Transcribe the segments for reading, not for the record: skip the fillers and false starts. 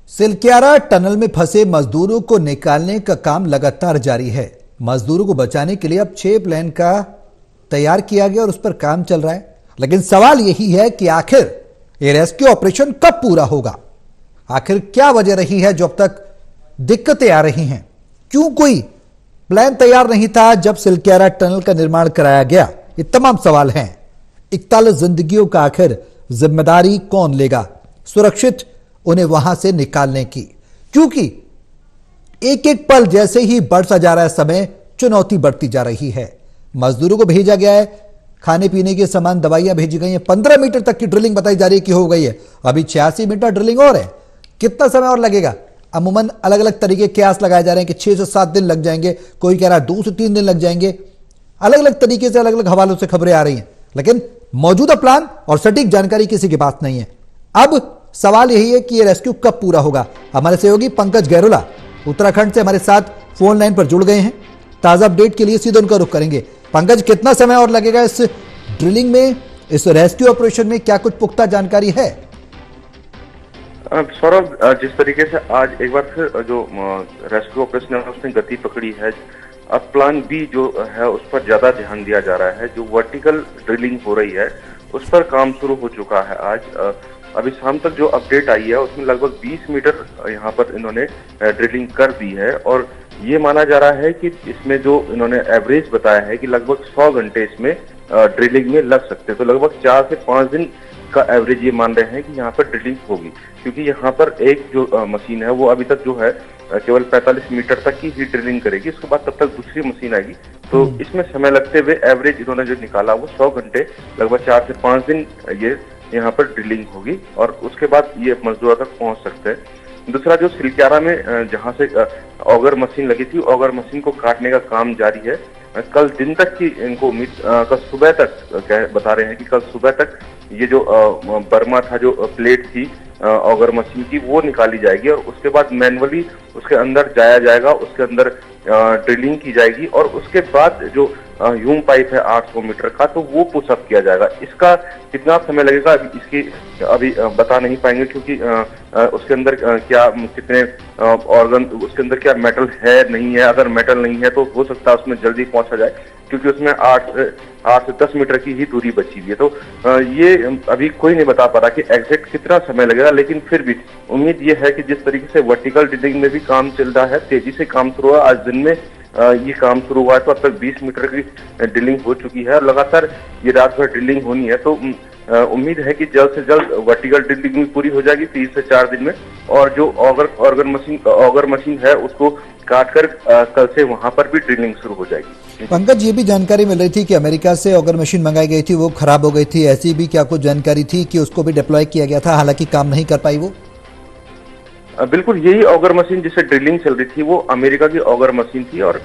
Silkyara tunnel में फंसे मजदूरों को निकालने का काम लगातार जारी है। मजदूरों को बचाने के लिए अब 6 प्लेन का तैयार किया गया और उस पर काम चल रहा है। लेकिन सवाल यही है कि आखिर ये रेस्क्यू ऑपरेशन कब पूरा होगा? आखिर क्या वजह रही है जो अब तक दिक्कतें आ रही हैं? क्यों कोई प्लान तैयार नहीं था जब सिलक्यारा टनल का निर्माण कराया गया? ये तमाम सवाल हैं। 41 जिंदगियों का आखिर जिम्मेदारी कौन लेगा सुरक्षित उन्हें वहां से निकालने की? क्योंकि एक एक पल जैसे ही बढ़ता जा रहा है समय, चुनौती बढ़ती जा रही है। मजदूरों को भेजा गया है, खाने पीने के सामान, दवाइयां भेजी गई हैं। 15 मीटर तक की ड्रिलिंग बताई जा रही है कि हो गई है। अभी 86 मीटर ड्रिलिंग और है। कितना समय और लगेगा? अमूमन अलग अलग तरीके के कयास लगाए जा रहे हैं कि 6 से 7 दिन लग जाएंगे, कोई कह रहा है 2 से 3 दिन लग जाएंगे। अलग अलग तरीके से अलग अलग हवालों से खबरें आ रही हैं, लेकिन मौजूदा प्लान और सटीक जानकारी किसी के पास नहीं है। अब सवाल यही है कि यह रेस्क्यू कब पूरा होगा। हमारे सहयोगी पंकज गहरोला उत्तराखंड से हमारे साथ फोन लाइन पर जुड़ गए हैं। ताजा अपडेट के लिए सीधे उनका रुख करेंगे। पंकज, कितना समय और लगेगा इस ड्रिलिंग में, इस रेस्क्यू ऑपरेशन में? क्या कुछ पुख्ता जानकारी है? सौरभ, जिस तरीके से आज एक बार फिर जो रेस्क्यू ऑपरेशन है उसने गति पकड़ी है, अब प्लान बी जो है उस पर ज्यादा ध्यान दिया जा रहा है। जो वर्टिकल ड्रिलिंग हो रही है उस पर काम शुरू हो चुका है। आज अभी शाम तक जो अपडेट आई है उसमें लगभग 20 मीटर यहाँ पर इन्होंने ड्रिलिंग कर दी है और ये माना जा रहा है कि इसमें जो इन्होंने एवरेज बताया है कि लगभग 100 घंटे इसमें ड्रिलिंग में लग सकते हैं। तो लगभग 4 से 5 दिन का एवरेज ये मान रहे हैं कि यहाँ पर ड्रिलिंग होगी, क्योंकि यहाँ पर एक जो मशीन है वो अभी तक जो है केवल 45 मीटर तक की ही ड्रिलिंग करेगी। उसके बाद तब तक दूसरी मशीन आएगी। तो इसमें समय लगते हुए एवरेज इन्होंने जो निकाला वो 100 घंटे, लगभग 4 से 5 दिन ये यहाँ पर ड्रिलिंग होगी और उसके बाद ये मजदूर तक पहुंच सकते हैं। दूसरा, जो सिलक्यारा में जहां से ऑगर मशीन लगी थी, ऑगर मशीन को काटने का काम जारी है। कल दिन तक की इनको उम्मीद, कल सुबह तक बता रहे हैं कि कल सुबह तक ये जो बर्मा था, जो प्लेट थी ऑगर मशीन की, वो निकाली जाएगी और उसके बाद मैनुअली उसके अंदर जाया जाएगा, उसके अंदर ड्रिलिंग की जाएगी और उसके बाद जो ह्यूम पाइप है 800 मीटर का, तो वो पुशअप किया जाएगा। इसका कितना समय लगेगा इसकी अभी बता नहीं पाएंगे, क्योंकि उसके अंदर क्या कितने ऑर्गन, उसके अंदर क्या मेटल है नहीं है। अगर मेटल नहीं है तो हो सकता है उसमें जल्दी पहुंचा जाए, क्योंकि उसमें 8 से 10 मीटर की ही दूरी बची हुई है। तो ये अभी कोई नहीं बता पा रहा कि एग्जैक्ट कितना समय लगेगा, लेकिन फिर भी उम्मीद ये है कि जिस तरीके से वर्टिकल ड्रिलिंग में भी काम चल रहा है, तेजी से काम शुरू हुआ, आज दिन में ये काम शुरू हुआ है, तो अब तक 20 मीटर की ड्रिलिंग हो चुकी है और लगातार ये रात भर ड्रिलिंग होनी है। तो उम्मीद है कि जल्द से जल्द वर्टिकल ड्रिलिंग भी पूरी हो जाएगी 3 से 4 दिन में, और जो ऑगर मशीन है उसको काटकर कल से वहां पर भी ड्रिलिंग शुरू हो जाएगी। पंकज, ये भी जानकारी मिल रही थी कि अमेरिका से ऑगर मशीन मंगाई गई थी, वो खराब हो गई थी। ऐसी भी क्या कुछ जानकारी थी कि उसको भी डिप्लॉय किया गया था, हालांकि काम नहीं कर पाई वो? बिल्कुल, यही ऑगर मशीन जिससे ड्रिलिंग चल रही थी वो अमेरिका की ऑगर मशीन थी और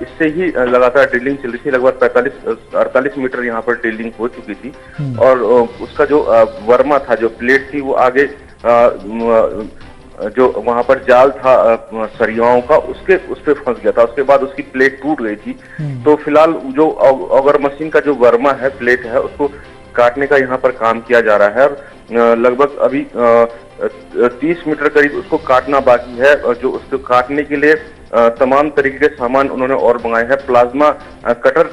इससे ही लगातार ड्रिलिंग चल रही थी। लगभग 45-48 मीटर यहाँ पर ड्रिलिंग हो चुकी थी और उसका जो वर्मा था, जो प्लेट थी, वो आगे जो वहां पर जाल था सरियाओं का, उस पे फंस गया था। उसके बाद उसकी प्लेट टूट गई थी। तो फिलहाल जो ऑगर मशीन का जो वर्मा है, प्लेट है, उसको काटने का यहाँ पर काम किया जा रहा है और लगभग अभी 30 मीटर करीब उसको काटना बाकी है। और जो उसको काटने के लिए तमाम तरीके के सामान उन्होंने और मंगाए हैं। प्लाज्मा कटर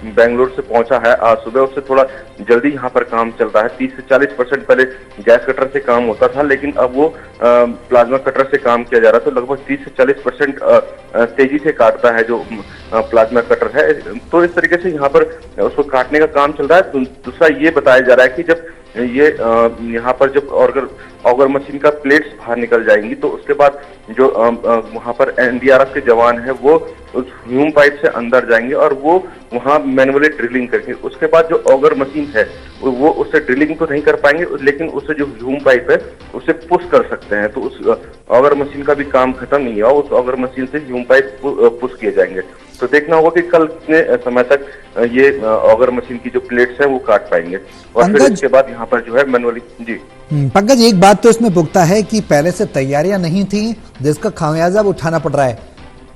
बेंगलोर से पहुंचा है आज सुबह, उससे थोड़ा जल्दी यहाँ पर काम चल रहा है। 30 से 40% पहले गैस कटर से काम होता था, लेकिन अब वो प्लाज्मा कटर से काम किया जा रहा है। तो लगभग 30 से 40% तेजी से काटता है जो प्लाज्मा कटर है। तो इस तरीके से यहाँ पर उसको काटने का काम चल रहा है। दूसरा ये बताया जा रहा है कि जब ये यहाँ पर जब ऑगर मशीन का प्लेट्स बाहर निकल जाएंगी तो उसके बाद जो वहाँ पर एनडीआरएफ के जवान है वो उस ह्यूम पाइप से अंदर जाएंगे और वो वहाँ मैनुअली ड्रिलिंग करके, उसके बाद जो ऑगर मशीन है वो उससे ड्रिलिंग तो नहीं कर पाएंगे, लेकिन उससे जो ह्यूम पाइप है उसे पुश कर सकते हैं। तो उस ऑगर मशीन का भी काम खत्म नहीं हुआ, उस ऑगर मशीन से ह्यूम पाइप पुश किए जाएंगे। तो देखना होगा कि कल कितने समय तक ये ऑगर मशीन की जो प्लेट्स हैं वो काट पाएंगे और फिर इसके बाद यहाँ पर जो है मैनुअली। जी पंकज, एक बात तो इसमें पुख्ता है कि पहले से तैयारियां नहीं थी, जिसका खामियाजा उठाना पड़ रहा है।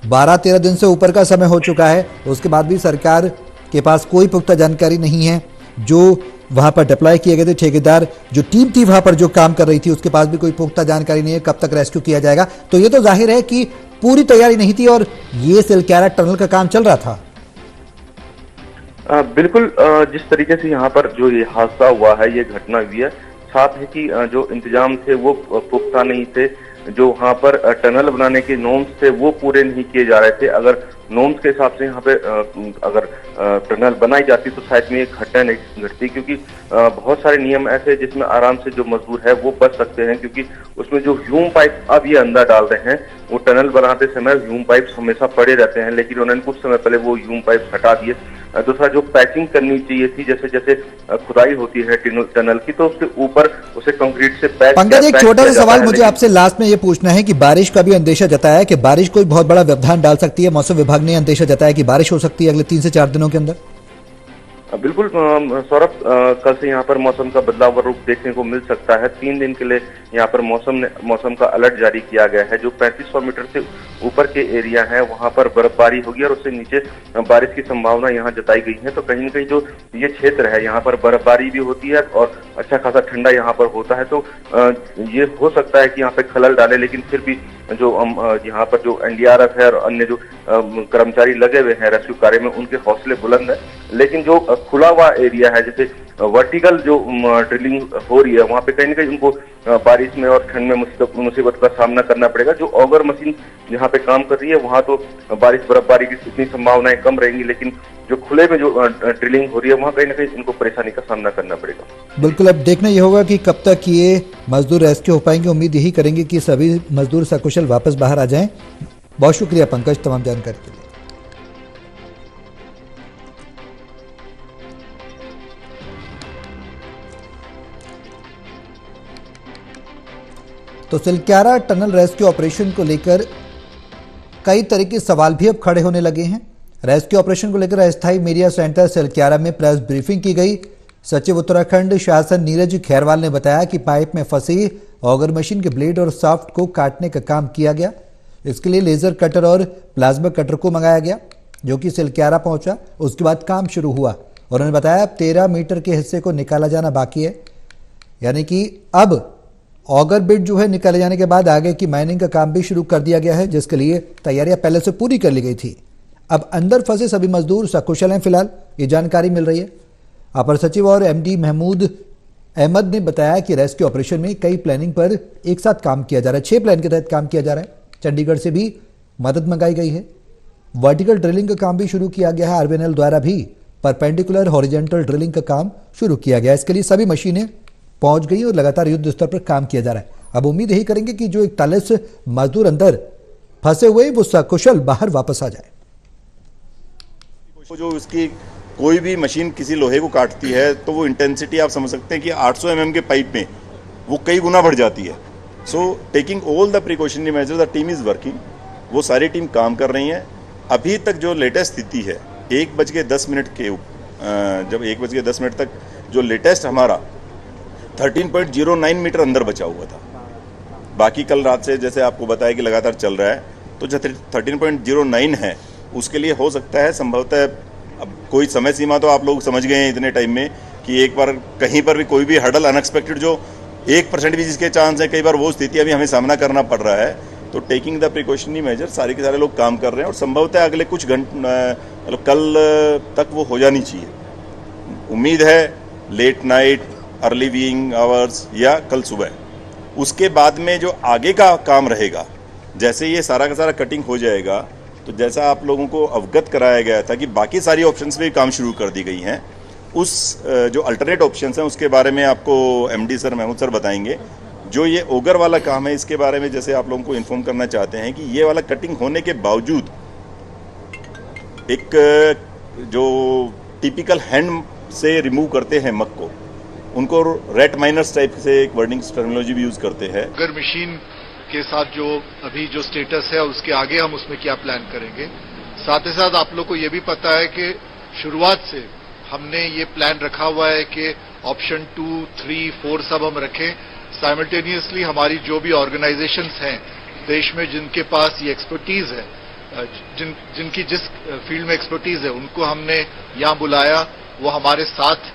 12-13 दिन से ऊपर का समय हो चुका है, उसके बाद भी सरकार के पास कोई पुख्ता जानकारी नहीं है। जो वहां पर डिप्लॉय किए गए थे। ठेकेदार जो टीम थी वहां पर जो काम कर रही थी उसके पास भी कोई पुख्ता जानकारी नहीं है कब तक रेस्क्यू किया जाएगा। तो ये तो जाहिर है कि पूरी तैयारी नहीं थी और ये सिलक्यारा टनल का काम चल रहा था। बिल्कुल, जिस तरीके से यहाँ पर जो ये हादसा हुआ है, ये घटना हुई है, साथ है कि जो इंतजाम थे वो पुख्ता नहीं थे, जो वहाँ पर टनल बनाने के नॉर्म्स थे वो पूरे नहीं किए जा रहे थे। अगर नॉर्म्स के हिसाब से यहाँ पे अगर टनल बनाई जाती तो शायद में ये घटना नहीं घटती, क्योंकि बहुत सारे नियम ऐसे जिसमें आराम से जो मजदूर है वो बच सकते हैं, क्योंकि उसमें जो ह्यूम पाइप अब ये अंदर डाल रहे हैं वो टनल बनाते समय ह्यूम पाइप हमेशा पड़े रहते हैं, लेकिन उन्होंने कुछ समय पहले वो ह्यूम पाइप हटा दिए। दूसरा, जो पैचिंग करनी चाहिए थी, जैसे जैसे खुदाई होती है टनल की, तो उसके ऊपर उसे कंक्रीट से पैच। पंकज, एक छोटा सा सवाल मुझे आपसे लास्ट में ये पूछना है कि बारिश का भी अंदेशा जताया है कि बारिश कोई बहुत बड़ा व्यवधान डाल सकती है। मौसम विभाग ने अंदेशा जताया कि बारिश हो सकती है अगले 3 से 4 दिनों के अंदर। बिल्कुल सौरभ, कल से यहाँ पर मौसम का बदलाव व रुख देखने को मिल सकता है। 3 दिन के लिए यहाँ पर मौसम का अलर्ट जारी किया गया है। जो 3500 मीटर से ऊपर के एरिया है वहाँ पर बर्फबारी होगी और उससे नीचे बारिश की संभावना यहाँ जताई गई है। तो कहीं न कहीं जो ये क्षेत्र है यहाँ पर बर्फबारी भी होती है और अच्छा खासा ठंडा यहाँ पर होता है। तो ये हो सकता है कि यहाँ पे खलल डाले, लेकिन फिर भी जो यहाँ पर जो एनडीआरएफ है और अन्य जो कर्मचारी लगे हुए हैं रेस्क्यू कार्य में, उनके हौसले बुलंद है। लेकिन जो खुला हुआ एरिया है, जैसे वर्टिकल जो ड्रिलिंग हो रही है, वहाँ पे कहीं ना कहीं उनको बारिश में और ठंड में मुसीबत का सामना करना पड़ेगा। जो ऑगर मशीन जहाँ पे काम कर रही है वहाँ तो बारिश बर्फबारी की इतनी संभावनाएं कम रहेंगी, लेकिन जो खुले में जो ड्रिलिंग हो रही है वहाँ कहीं ना कहीं इनको परेशानी का सामना करना पड़ेगा। बिल्कुल, अब देखना ये होगा कि कब तक ये मजदूर रेस्क्यू हो पाएंगे। उम्मीद यही करेंगे कि सभी मजदूर सकुशल वापस बाहर आ जाएं। बहुत शुक्रिया पंकज तमाम जानकारी के लिए। तो सिलक्यारा टनल रेस्क्यू ऑपरेशन को लेकर कई तरह के सवाल भी अब खड़े होने लगे हैं। रेस्क्यू ऑपरेशन को लेकर अस्थायी मीडिया सेंटर सिलक्यारा में प्रेस ब्रीफिंग की गई। सचिव उत्तराखंड शासन नीरज खैरवाल ने बताया कि पाइप में फंसी ऑगर मशीन के ब्लेड और शाफ्ट को काटने का काम किया गया। इसके लिए लेजर कटर और प्लाज्मा कटर को मंगाया गया, जो कि सिलक्यारा पहुंचा। उसके बाद काम शुरू हुआ। उन्होंने बताया अब 13 मीटर के हिस्से को निकाला जाना बाकी है, यानी कि अब ऑगर बिट जो है निकाले जाने के बाद आगे की माइनिंग का काम भी शुरू कर दिया गया है, जिसके लिए तैयारियां पहले से पूरी कर ली गई थी। अब अंदर फंसे सभी मजदूर सकुशल हैं फिलहाल, ये जानकारी मिल रही है। अपर सचिव और एमडी महमूद अहमद ने बताया कि रेस्क्यू ऑपरेशन में कई प्लानिंग पर एक साथ काम किया जा रहा है। 6 प्लान के तहत काम किया जा रहा है। चंडीगढ़ से भी मदद मंगाई गई है। वर्टिकल ड्रिलिंग का काम भी शुरू किया गया है। आरबीएनएल द्वारा भी परपेंडिकुलर हॉरिजॉन्टल ड्रिलिंग का काम शुरू किया गया है। इसके लिए सभी मशीनें पहुंच गई और लगातार युद्ध स्तर पर काम किया जा रहा है। अब उम्मीद यही करेंगे कि जो 41 मजदूर अंदर फंसे हुए वो सकुशल बाहर वापस आ जाए। जो उसकी कोई भी मशीन किसी लोहे को काटती है तो वो इंटेंसिटी आप समझ सकते हैं कि 800 mm के पाइप में वो कई गुना बढ़ जाती है। So taking all the precautionary measures, the team is working. वो सारी टीम काम कर रही है। अभी तक जो लेटेस्ट स्थिति है 1:10 के जब 1:10 तक जो लेटेस्ट हमारा 13.09 मीटर अंदर बचा हुआ था। बाकी कल रात से जैसे आपको बताया कि लगातार चल रहा है, तो जो 13.09 है उसके लिए हो सकता है संभवतः, अब कोई समय सीमा तो आप लोग समझ गए हैं इतने टाइम में कि एक बार कहीं पर भी कोई भी हडल अनएक्सपेक्टेड जो 1% भी जिसके चांस है, कई बार वो स्थिति अभी हमें सामना करना पड़ रहा है। तो टेकिंग द प्रिकॉशनरी मेजर सारे के सारे लोग काम कर रहे हैं और संभवतः अगले कुछ घंटे मतलब कल तक वो हो जानी चाहिए। उम्मीद है late night, early wing hours या कल सुबह। उसके बाद में जो आगे का काम रहेगा, जैसे ये सारा का सारा कटिंग हो जाएगा, तो जैसा आप लोगों को अवगत कराया गया था कि बाकी सारी ऑप्शंस पे काम शुरू कर दी गई हैं, उस जो अल्टरनेट ऑप्शंस हैं उसके बारे में आपको एमडी सर, महमूद सर बताएंगे। जो ये ओगर वाला काम है इसके बारे में जैसे आप लोगों को इन्फॉर्म करना चाहते हैं कि ये वाला कटिंग होने के बावजूद एक जो टिपिकल हैंड से रिमूव करते हैं मग को, उनको रेट माइनर्स टाइप से एक वर्डिंग टर्मिनोलॉजी भी यूज करते हैं। अगर मशीन के साथ जो अभी जो स्टेटस है उसके आगे हम उसमें क्या प्लान करेंगे। साथ ही साथ आप लोग को ये भी पता है कि शुरुआत से हमने ये प्लान रखा हुआ है कि ऑप्शन 2, 3, 4 सब हम रखें। साइमल्टेनियसली हमारी जो भी ऑर्गेनाइजेशंस हैं देश में जिनके पास ये एक्सपर्टीज है, जिनकी जिस फील्ड में एक्सपर्टीज है, उनको हमने यहाँ बुलाया, वो हमारे साथ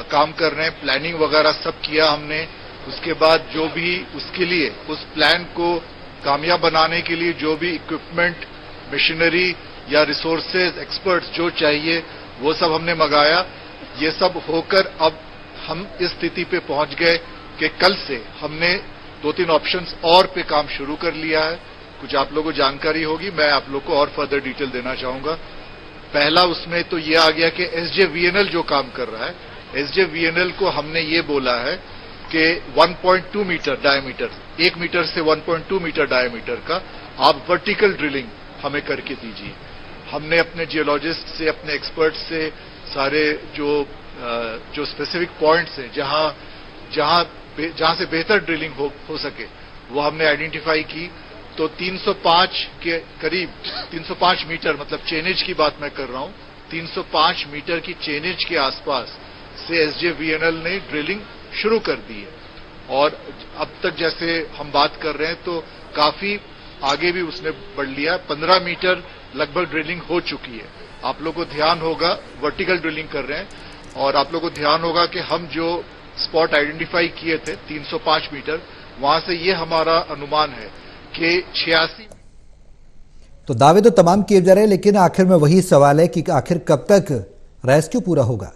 काम कर रहे हैं, प्लानिंग वगैरह सब किया हमने। उसके बाद जो भी उसके लिए उस प्लान को कामयाब बनाने के लिए जो भी इक्विपमेंट, मशीनरी या रिसोर्सेज, एक्सपर्ट्स जो चाहिए वो सब हमने मंगाया। ये सब होकर अब हम इस स्थिति पे पहुंच गए कि कल से हमने 2-3 ऑप्शंस और पे काम शुरू कर लिया है। कुछ आप लोगों को जानकारी होगी, मैं आप लोग को और फर्दर डिटेल देना चाहूंगा। पहला उसमें तो ये आ गया कि SJVNL जो काम कर रहा है, SJVNL को हमने ये बोला है कि 1.2 मीटर डायमीटर, 1 मीटर से 1.2 मीटर डायमीटर का आप वर्टिकल ड्रिलिंग हमें करके दीजिए। हमने अपने जियोलॉजिस्ट से, अपने एक्सपर्ट से सारे जो स्पेसिफिक पॉइंट्स हैं जहां से बेहतर ड्रिलिंग हो सके वो हमने आइडेंटिफाई की। तो 305 के करीब, 305 मीटर मतलब चेनेज की बात मैं कर रहा हूं, 305 मीटर की चेनेज के आसपास से SJVNL ने ड्रिलिंग शुरू कर दी है। और अब तक जैसे हम बात कर रहे हैं तो काफी आगे भी उसने बढ़ लिया। 15 मीटर लगभग ड्रिलिंग हो चुकी है। आप लोगों को ध्यान होगा, वर्टिकल ड्रिलिंग कर रहे हैं, और आप लोगों को ध्यान होगा कि हम जो स्पॉट आइडेंटिफाई किए थे 305 मीटर, वहां से ये हमारा अनुमान है कि 86। तो दावे तो तमाम किए जा रहे हैं, लेकिन आखिर में वही सवाल है कि आखिर कब तक रेस्क्यू पूरा होगा।